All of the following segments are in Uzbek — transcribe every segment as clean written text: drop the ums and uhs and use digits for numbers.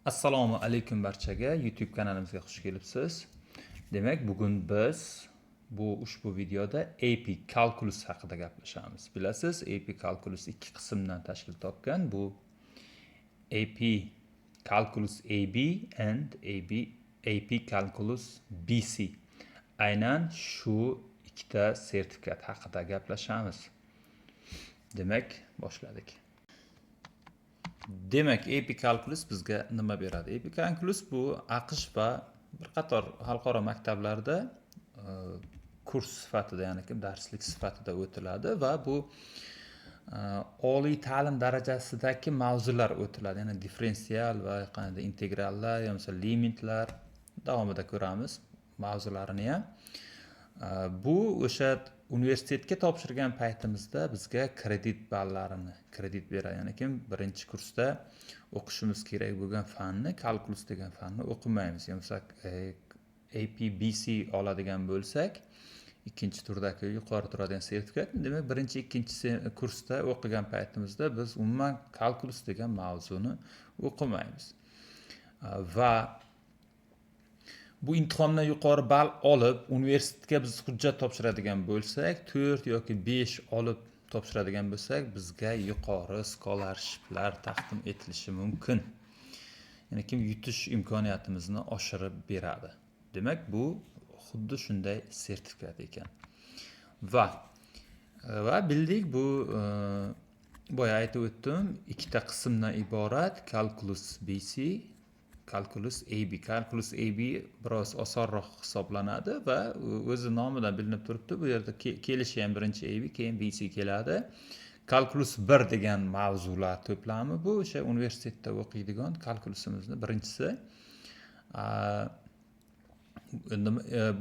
Assalomu alaykum barchaga, YouTube kanalimizga xush kelibsiz. Demak, bugun biz ushbu videoda AP Calculus haqida gaplashamiz. Bilasiz, AP Calculus ikki qismdan tashkil topgan. Bu AP Calculus AB and AP Calculus BC. Aynan shu ikkita sertifikat haqida gaplashamiz. Demak, boshladik. Demak, AP Calculus bizga nima beradi? AP Calculus bu AQSh va bir qator xalqaro maktablarda kurs sifatida, ya'ni darslik sifatida o'tiladi va bu oliy ta'lim darajasidagi mavzular o'tiladi. Ya'ni differensial va qanday integrallar, yoki limitlar davomida ko'ramiz mavzularini ham. Bu o'sha universitetga topshirgan paytimizda bizga kredit beradi. Ya'ni birinchi kursda o'qishimiz kerak bo'lgan fanni, kalkulus degan fanni o'qimaymiz. Yoki APBC oladigan bo'lsak, ikkinchi turdagi yuqori turadigan sertifikat, demak birinchi ikkinchi kursda o'qigan paytimizda biz umuman kalkulus degan mavzuni o'qimaymiz. Va bu imtihondan yuqori ball olib, universitetga biz hujjat topshiradigan bo'lsak, 4 yoki 5 olib topshiradigan bo'lsak, bizga yuqori scholarshiplar taqdim etilishi mumkin. Ya'ni yutish imkoniyatimizni oshirib beradi. Demak, bu xuddi shunday sertifikat ekan. Va bildik, bu boya aytib o'tdim, ikkita qismdan iborat: Calculus BC, Calculus AB. Calculus AB biroz osonroq hisoblanadi va o'zi nomidan bilinib turibdi. Bu yerda kelishi ham birinchi AB, keyin BC keladi. Calculus 1 degan mavzular to'plami bu o'sha universitetda o'qiydigan kalkulusimizni birinchisi.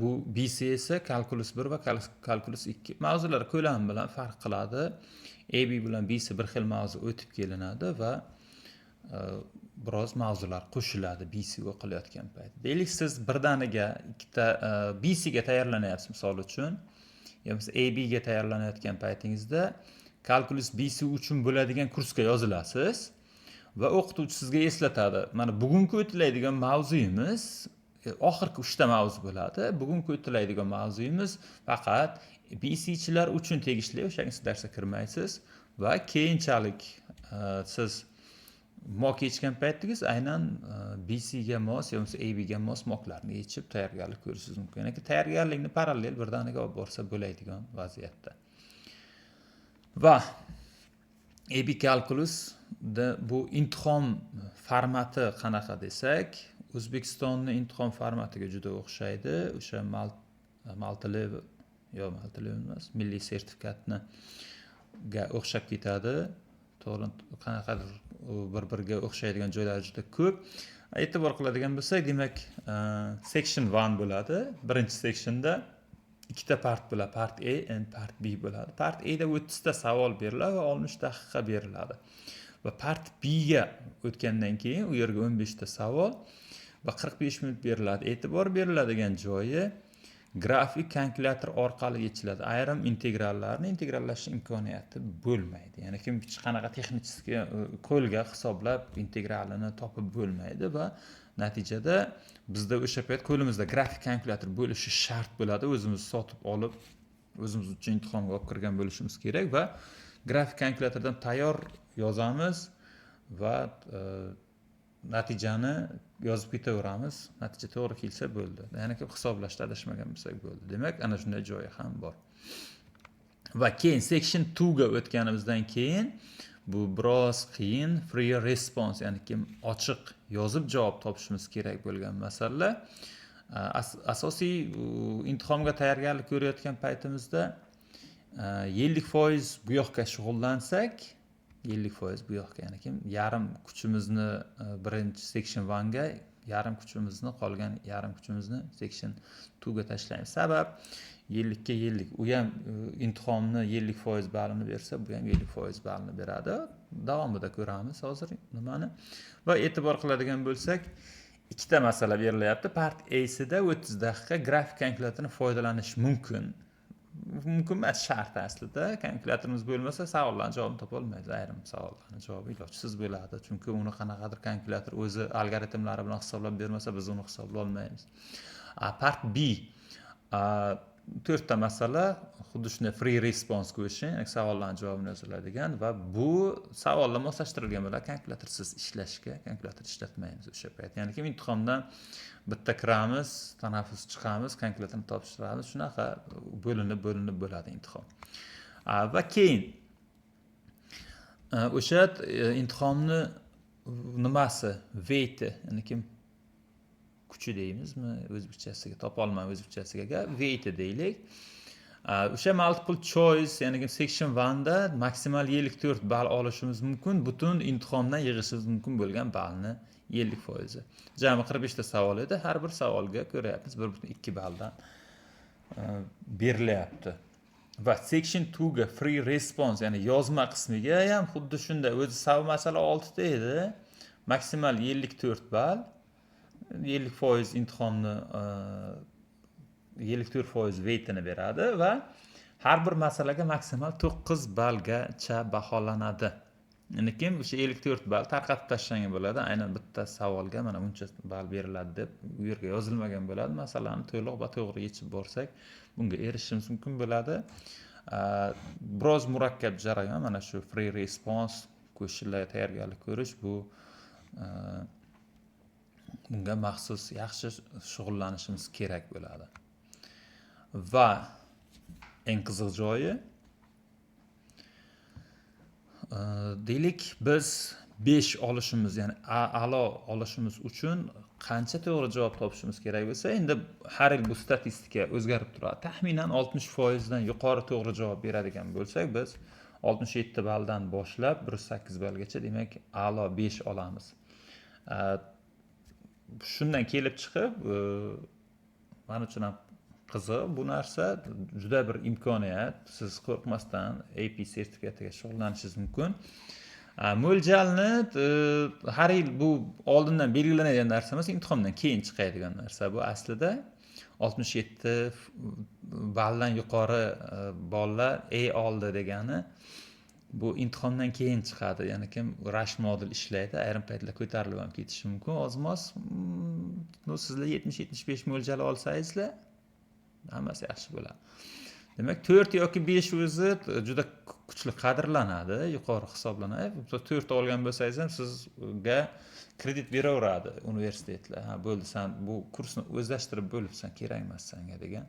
Bu BC esa Calculus 1 va Calculus 2 mavzular ko'lami bilan farq qiladi. AB bilan BC bir xil mavzu o'tib kelinadi va biroz mavzular qo'shiladi BC o'qilayotgan payt. Deylik, siz birdaniga ikkita BC ga tayyorlanyapsiz misol uchun, yoki AB ga tayyorlanayotgan paytingizda Calculus BC uchun bo'ladigan kursga yozilasiz va o'qituvchi sizga eslatadi. Mana bugungi o'tiladigan mavzuyimiz oxirgi 3 ta mavzu bo'ladi. Bugungi o'tiladigan mavzuyimiz faqat BC'chilar uchun tegishli, o'shanisi darsga kirmaysiz va keyinchalik siz mock yechgan paytingiz aynan BC ga mos yoki AB ga mos mocklarni yechib tayyorgarlik ko'rishingiz mumkin. Ya'ni tayyorgarlikni parallel birdaniga olib borsa bo'ladigan vaziyatda. Va AB Calculus bu imtihon formati qanaqa desak, O'zbekistonning imtihon formatiga juda o'xshaydi. O'sha multi-level emas, milliy sertifikatni ga o'xshab ketadi. To'g'ri, qanaqadir bir-biriga o'xshaydigan joylari juda ko'p. E'tibor qiladigan bo'lsak, demak, section 1 bo'ladi. Birinchi sectionda ikkita part bo'ladi, part A and part B bo'ladi. Part A da 30 ta savol beriladi va 60 daqiqa beriladi. Va part B ga o'tgandan keyin u yerga 15 ta savol va 45 minut beriladi. E'tibor beriladigan joyi grafik kalkulyator orqali yechiladi. Ayrim integrallarni integrallash imkoniyati bo'lmaydi. Ya'ni hech qanaqa texnik qo'lga hisoblab integralini topib bo'lmaydi va natijada bizda o'sha payt qo'limizda grafik kalkulyator bo'lishi shart bo'ladi. O'zimiz sotib olib, o'zimiz uchun imtihonga olib kirgan bo'lishimiz kerak va grafik kalkulyatordan tayyor yozamiz va natijani yozib ketaveramiz. Natija to'g'ri kelsa bo'ldi. Ya'ni hisoblashda adashmagan bo'lsak bo'ldi. Demak, ana shunday joyi ham bor. Va keyin section 2 ga o'tganimizdan keyin bu biroz qiyin, free response, ya'ni ochiq yozib javob topishimiz kerak bo'lgan masalalar. Asosiy imtihonga tayyorgarlik ko'rayotgan paytimizda 50% bu yoqqa shug'ullansak, 50% bu yoqqa, ya'ni yarim kuchimizni birinchi section 1 ga, yarim kuchimizni, qolgan yarim kuchimizni section 2 ga tashlaymiz. Sabab 50 ga 50. U ham imtihonni 50% ballini bersa, bu ham 50% ballini beradi. Davomida ko'ramiz hozir nimani. Va e'tibor qiladigan bo'lsak, ikkita masala berilyapti. Part A sida 30 daqiqa grafik kalkulyatordan foydalanish mumkin. mumkin emas, shart aslida. Kalkulyatorimiz bo'lmasa savollarning javobini topa olmaymiz. Ayrim savollarning javobi ilojsiz bo'ladi. Chunki uni qanaqadir kalkulyator o'zi algoritmlari bilan hisoblab bermasa, biz uni hisoblay olmaymiz. Part B. 4 ta masala xuddi shunday free response question, ya'ni savollarning javobini yoziladigan va bu savollar moslashtirilgan bo'ladi kalkulyatorsiz ishlashga. Kalkulyator ishlatmaymiz o'sha payt. Ya'ni kim imtihondan bitta kiramiz, tanaffus chiqamiz, kalkulyatorni topshiramiz, shunaqa bo'linib bo'ladi imtihon. Va keyin o'sha imtihonni nimasi, weight, ya'ni kim kuchi deymizmi, o'zbekchasiga topa olmayman, o'zbekchasiga weight deylik. O'sha multiple choice, ya'ni section 1 da maksimal 54 ball olishimiz mumkin, butun imtihondan yig'ishimiz mumkin bo'lgan ballni 50%. Jami 45 ta savol edi, har bir savolga ko'ryapmiz 1.2 balldan berilyapti. Va section 2 ga free response, ya'ni yozma qismiga ham xuddi shunday, o'zi savol masala 6 ta edi, maksimal 54 ball, 50% imtihonni 54% weightini beradi va har bir masalaga maksimal 9 ballgacha baholanadi. Ya'ni kim o'sha 54 ball tarqatib tashlangan bo'ladi, aynan bitta savolga mana buncha ball beriladi deb u yerga yozilmagan bo'ladi. Masalani to'liq va to'g'ri yechib borsak, bunga erishishimiz mumkin bo'ladi. Biroz murakkab jarayon, mana shu free response questionlarga tayyorgarlik ko'rish, bu bunga maxsus yaxshi shug'ullanishimiz kerak bo'ladi. Va eng qiziq joyi, deylik biz 5 olishimiz, ya'ni a'lo olishimiz uchun qancha to'g'ri javob topishimiz kerak bo'lsa, endi har yil bu statistika o'zgarib turadi. Taxminan 60% dan yuqori to'g'ri javob beradigan bo'lsak, biz 67 balldan boshlab 108 ballgacha, demak, a'lo 5 olamiz. Shundan kelib chiqib, men uchun ham qiziq bu narsa, juda bir imkoniyat. Siz qo'rqmasdan AP sertifikatiga shug'ullanishingiz mumkin. Mo'ljalni har yil bu oldindan belgilanadigan narsa emas, imtihondan keyin chiqadigan narsa. Bu aslida 67 balldan yuqori bolalar oldi degani bu imtihondan keyin chiqadi. Ya'ni kim rush model ishlaydi, ayrim paytlar ko'tarilib ham ketishi mumkin. Ozmoz, sizlar 70-75 mo'ljal olsangizlar, hammasi yaxshi bo'ladi. Demak, 4 yoki 5 o'zi juda kuchli qadrlanadi, yuqori hisoblanadi. 4 olgan bo'lsangiz ham sizga kredit beraveradi universitetlar. Ha, bo'ldi, sen bu kursni o'zlashtirib bo'libsan, kerak emas senga degan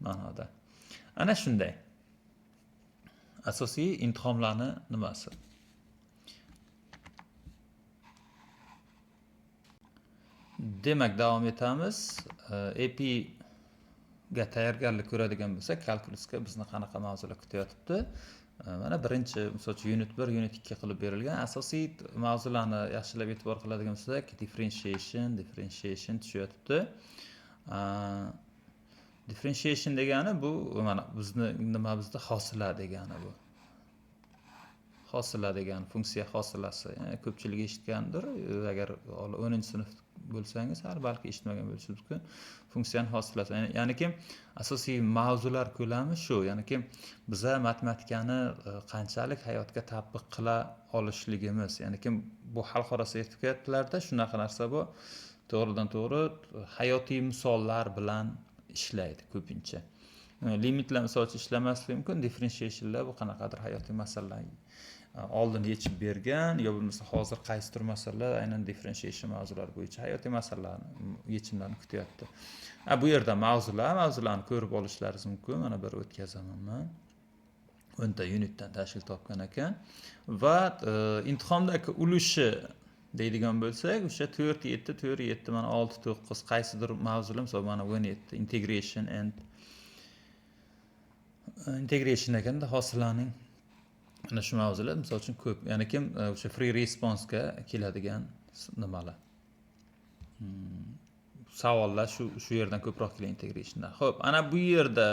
ma'noda. Ana shunday. Asosiy imtihonlarni nimasi? Demak, davom etamiz. AP ga tayyorgarlik ko'radigan bo'lsak, kalkulusga bizni qanaqa mavzular kutyapti? Mana birinchi, masalan, unit 1, unit 2 qilib berilgan. Asosiy mavzularni yaxshilab e'tibor qiladigan bo'lsak, differentiation tushyapti. Differentiation degani bu mana bizni nimamizda hosila degani bu. Hosila degani funksiya hosilasi. Yani ko'pchilik eshitgandir. Agar 10-sinf bo'lsangiz, har balki eshitmagan bo'lishingiz mumkin. Funksiyaning hosilasi. Ya'ni kim asosiy mavzular ko'lami shu. Ya'ni kim biza matematikani qanchalik hayotga tatbiq qila olishligimiz. Ya'ni kim bu xalqaro sertifikatlarda shunaqa narsa bu. To'g'ridan to'g'ri hayotiy misollar bilan ishlaydi ko'pincha. Limitlar misol uchun ishlamasligi mumkin. Differentiationlar bu qanaqadir hayotiy masalalarni oldin yechib bergan, yo bo'lmasa hozir qaysi tur masalalar aynan differentiation mavzulari bo'yicha hayotiy masalalarni yechimlarini kutyapti. Bu yerda mavzularni ko'rib olishlaringiz mumkin. Mana bir o'tkazaman men. 10 ta unitdan tashkil topgan ekan va imtihondagi ulushi deydigan bo'lsak, o'sha 4-7 mana 6-9 qaysidir mavzular, masalan, mana 17 integration ekanda hosilaning ana shu mavzular misol uchun ko'p. Ya'ni kim o'sha free response ga keladigan nimalar. Savollar shu yerdan ko'proq kelgan integrationdan. Xo'p, ana bu yerda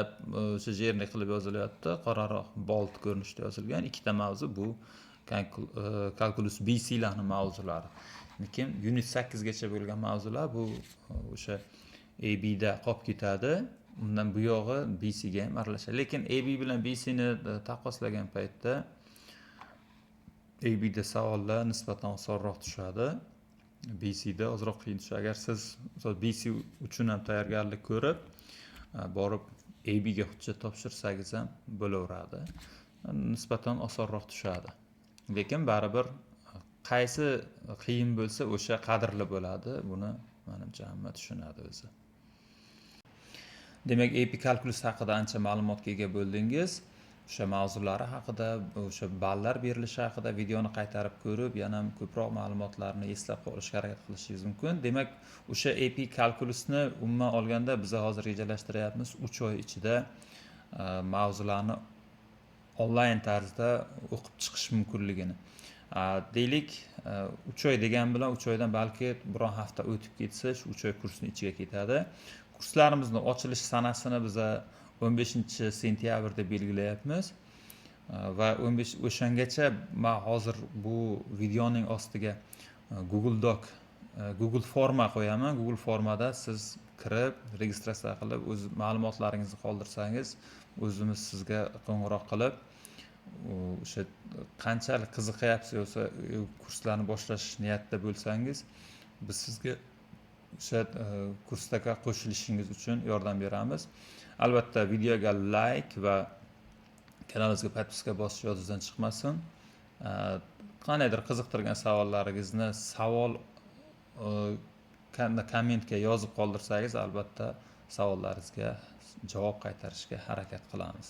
o'sha jerni qilib yozilyapti, qoraroq bold ko'rinishda yozilgan ikkita mavzu bu calculus BC larning mavzulari. Lekin unit 8 gacha bo'lgan mavzular bu o'sha AB da qolib ketadi. undan bu yog'i BCga ham aralashadi. Lekin AB bilan BCni taqqoslagan paytda ABda savollar nisbatan osonroq tushadi. BCda ozroq qiyin tushadi. Agar siz BC uchun ham tayyorgarlik ko'rib, borib ABga hujjat topshirsangiz ham bo'laveradi. Nisbatan osonroq tushadi. Lekin baribir qaysi qiyin bo'lsa o'sha qadrli bo'ladi. Buni menimcha hamma tushunadi o'zi. Demak, AP kalkulus haqida ancha ma'lumotga ega bo'ldingiz. O'sha mavzulari haqida, o'sha ballar berilishi haqida videoni qaytarib ko'rib, yana ham ko'proq ma'lumotlarni eslab qolishga harakat qilishingiz mumkin. Demak, o'sha AP kalkulusni umuman olganda biz hozir rejalashtiryapmiz 3 oy ichida mavzularni onlayn tarzda o'qib chiqish mumkinligini. Deylik, 3 oy degan bilan 3 oydan balki biron hafta o'tib ketsa, shu 3 oy kursning ichiga ketadi. Kurslarimizni ochilish sanasini biz 15-sentyabrda belgilayapmiz va 15 o'shangacha men hozir bu videoning ostiga Google Doc, Google forma qo'yaman. Google formada siz kirib, registratsiya qilib, o'z ma'lumotlaringizni qoldirsangiz, o'zimiz sizga qo'ng'iroq qilib, o'sha qanchalik qiziqayapsiz yo'sa kurslarni boshlash niyatida bo'lsangiz, biz sizga o'sha kursga qo'shilishingiz uchun yordam beramiz. Albatta videoga like va kanalimizga podpiska bosish yodingizdan chiqmasin. Qanaydir qiziqtirgan savollaringizni kommentga yozib qoldirsangiz, albatta savollaringizga javob qaytarishga harakat qilamiz.